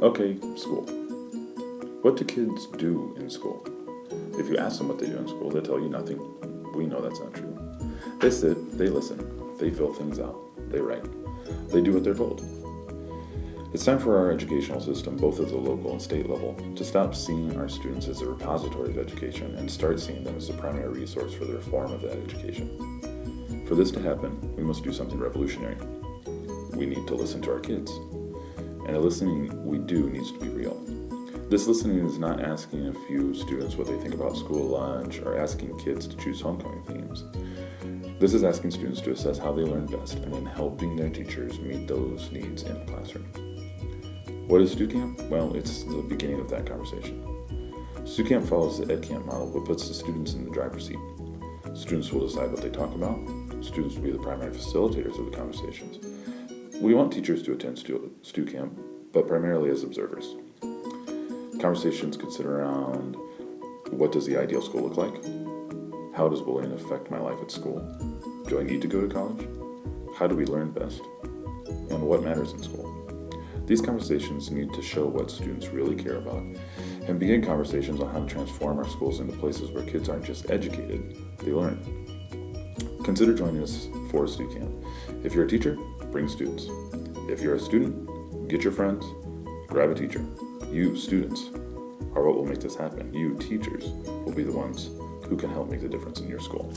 Okay, school. What do kids do in school? If you ask them what they do in school, they'll tell you nothing. We know that's not true. They sit, they listen, they fill things out, they write, they do what they're told. It's time for our educational system, both at the local and state level, to stop seeing our students as a repository of education and start seeing them as the primary resource for the reform of that education. For this to happen, we must do something revolutionary. We need to listen to our kids. And the listening we do needs to be real. This listening is not asking a few students what they think about school lunch or asking kids to choose homecoming themes. This is asking students to assess how they learn best and then helping their teachers meet those needs in the classroom. What is StuCamp? Well, it's the beginning of that conversation. StuCamp follows the EdCamp model but puts the students in the driver's seat. Students will decide what they talk about. Students will be the primary facilitators of the conversations. We want teachers to attend StuCamp, but primarily as observers. Conversations could sit around, what does the ideal school look like? How does bullying affect my life at school? Do I need to go to college? How do we learn best? And what matters in school? These conversations need to show what students really care about and begin conversations on how to transform our schools into places where kids aren't just educated, they learn. Consider joining us for StuCamp. If you're a teacher, bring students. If you're a student, get your friends, grab a teacher. You, students, are what will make this happen. You, teachers, will be the ones who can help make the difference in your school.